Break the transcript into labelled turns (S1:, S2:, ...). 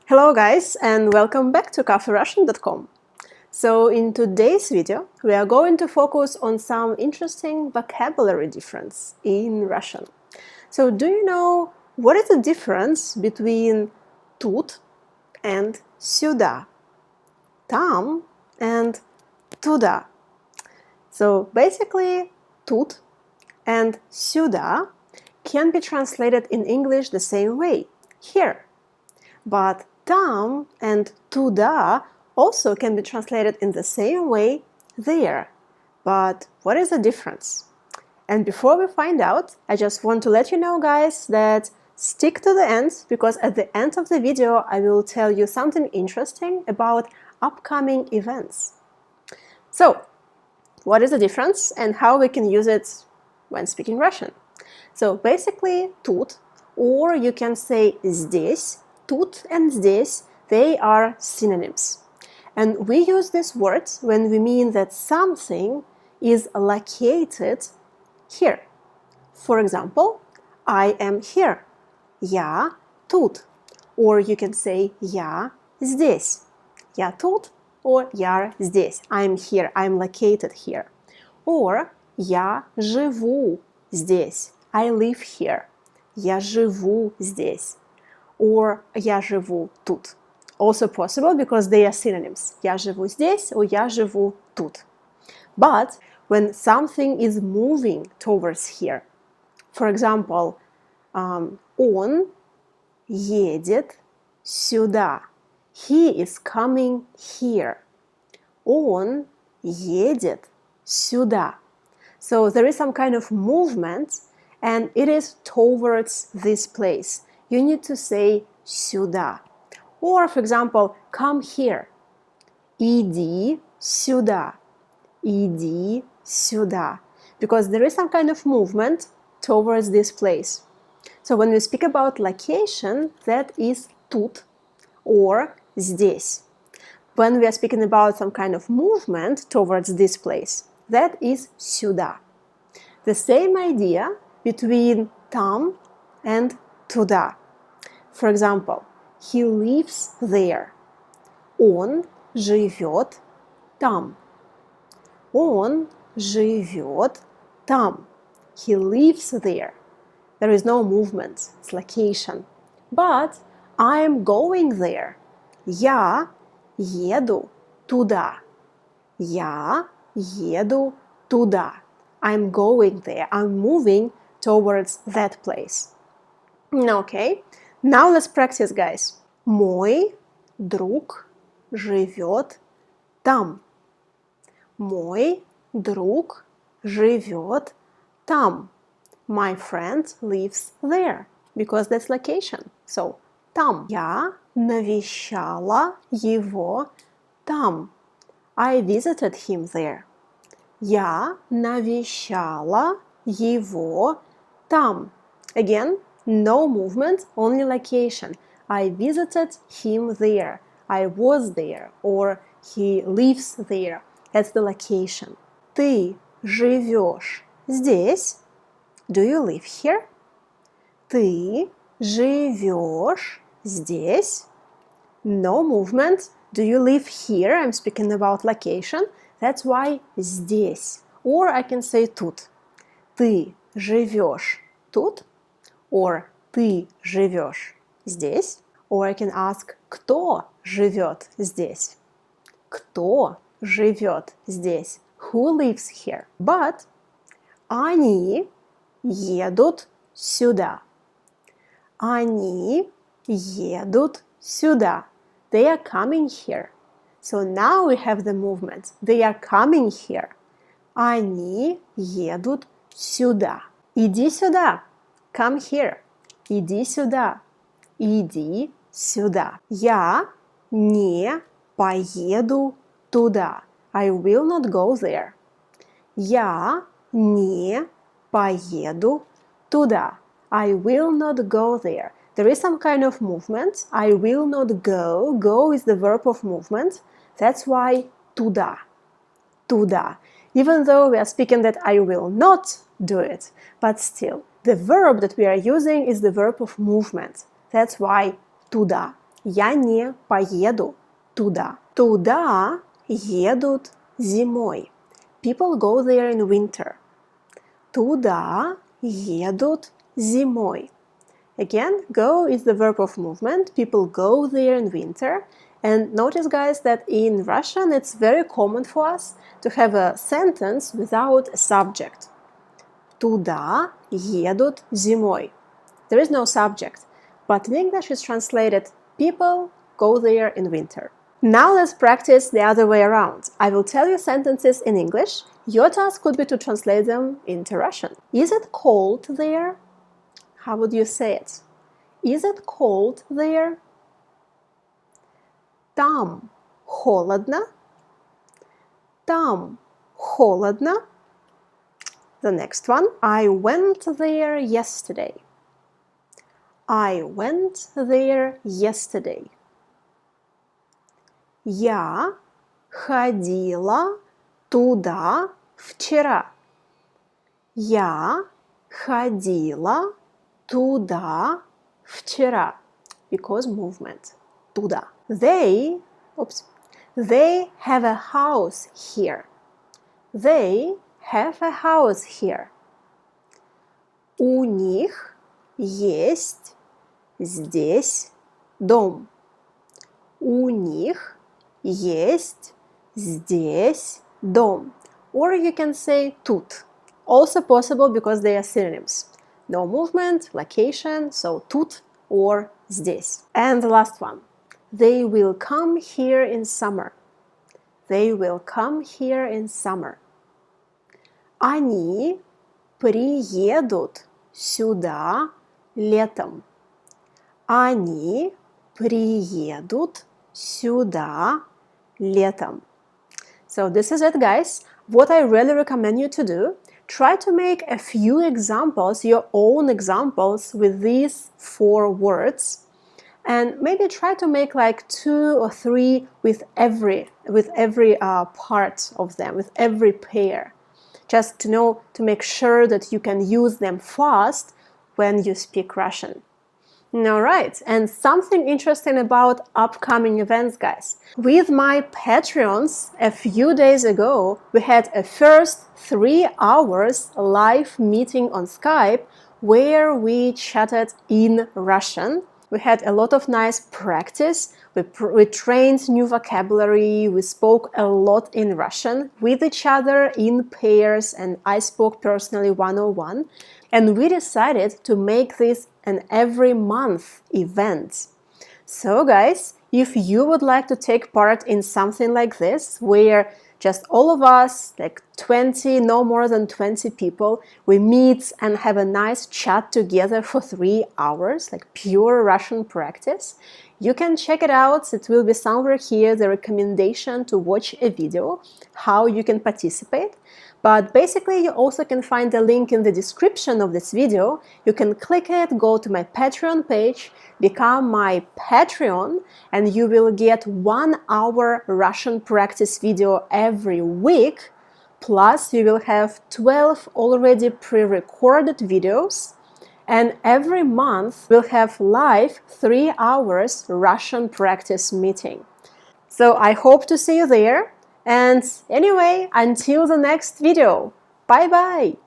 S1: Hello guys, and welcome back to caferussian.com. So in today's video, we are going to focus on some interesting vocabulary difference in Russian. So do you know what is the difference between Tut and Suda, Tam and Tuda? So basically, Tut and Suda can be translated in English the same way, here. But Tam and Tuda also can be translated in the same way, there. But what is the difference? And before we find out, I just want to let you know, guys, that stick to the end, because at the end of the video I will tell you something interesting about upcoming events. So, what is the difference and how we can use it when speaking Russian? So basically, тут, or you can say здесь, тут and здесь, they are synonyms. And we use these words when we mean that something is located here. For example, I am here. Я тут. Or you can say я здесь. Я тут or я здесь. I'm here. I'm located here. Or я живу здесь. I live here. Я живу здесь. Or я живу тут. Also possible because they are synonyms. Я живу здесь or я живу тут. But when something is moving towards here, for example, он едет сюда. He is coming here. Он едет сюда. So there is some kind of movement and it is towards this place. You need to say сюда. Or, for example, come here. Иди сюда. Иди сюда. Because there is some kind of movement towards this place. So when we speak about location, that is тут or здесь. When we are speaking about some kind of movement towards this place, that is сюда. The same idea between там and Туда. For example, he lives there. Он живет там. Он живет там. He lives there. There is no movement, it's location. But I am going there. Я еду туда. Я еду туда. I'm going there. I'm moving towards that place. Okay, now let's practice, guys. Мой друг живет там. Мой друг живет там. My friend lives there, because that's location. So, там. Я навещала его там. I visited him there. Я навещала его там. Again, no movement, only location. I visited him there. I was there. Or he lives there. That's the location. Ты живешь здесь? Do you live here? Ты живешь здесь? No movement. Do you live here? I'm speaking about location. That's why здесь. Or I can say тут. Ты живешь тут? Or ты живешь здесь? Or I can ask, кто живет здесь? Кто живет здесь? Who lives here? But они едут сюда. Они едут сюда. They are coming here. So now we have the movement. They are coming here. Они едут сюда. Иди сюда. Come here. Иди сюда. Иди сюда. Я не поеду туда. I will not go there. Я не поеду туда. I will not go there. There is some kind of movement. I will not go. Go is the verb of movement. That's why туда. Туда. Even though we are speaking that I will not do it, but still, the verb that we are using is the verb of movement. That's why туда. Я не поеду туда. Туда едут зимой. People go there in winter. Туда едут зимой. Again, go is the verb of movement. People go there in winter. And notice, guys, that in Russian it's very common for us to have a sentence without a subject. Туда едут зимой. There is no subject, but in English it's translated people go there in winter. Now let's practice the other way around. I will tell you sentences in English. Your task could be to translate them into Russian. Is it cold there? How would you say it? Is it cold there? Там холодно. Там холодно. The next one. I went there yesterday. I went there yesterday. Я ходила туда вчера. Я ходила туда вчера. Because movement. Туда. They have a house here. They have a house here. У них есть здесь дом. У них есть здесь дом. Or you can say тут. Also possible because they are synonyms. No movement, location, so тут or здесь. And the last one. They will come here in summer. They will come here in summer. Они приедут сюда летом. Они приедут сюда летом. So this is it, guys. What I really recommend you to do, try to make a few examples, your own examples with these 4 words. And maybe try to make like 2 or 3 with every part of them, with every pair. Just to know, to make sure that you can use them fast when you speak Russian. Alright, and something interesting about upcoming events, guys. With my Patreons, a few days ago, we had a first 3 hours live meeting on Skype where we chatted in Russian. We had a lot of nice practice, we trained new vocabulary, we spoke a lot in Russian with each other in pairs, and I spoke personally one-on-one. And we decided to make this an every month event. So guys, if you would like to take part in something like this, where just all of us, like 20, no more than 20 people, we meet and have a nice chat together for 3 hours, like pure Russian practice, you can check it out. It will be somewhere here, the recommendation to watch a video, how you can participate. But basically, you also can find the link in the description of this video. You can click it, go to my Patreon page, become my Patreon, and you will get 1 hour Russian practice video every week. Plus, you will have 12 already pre-recorded videos. And every month, we'll have live 3 hours Russian practice meeting. So I hope to see you there. And anyway, until the next video, bye-bye!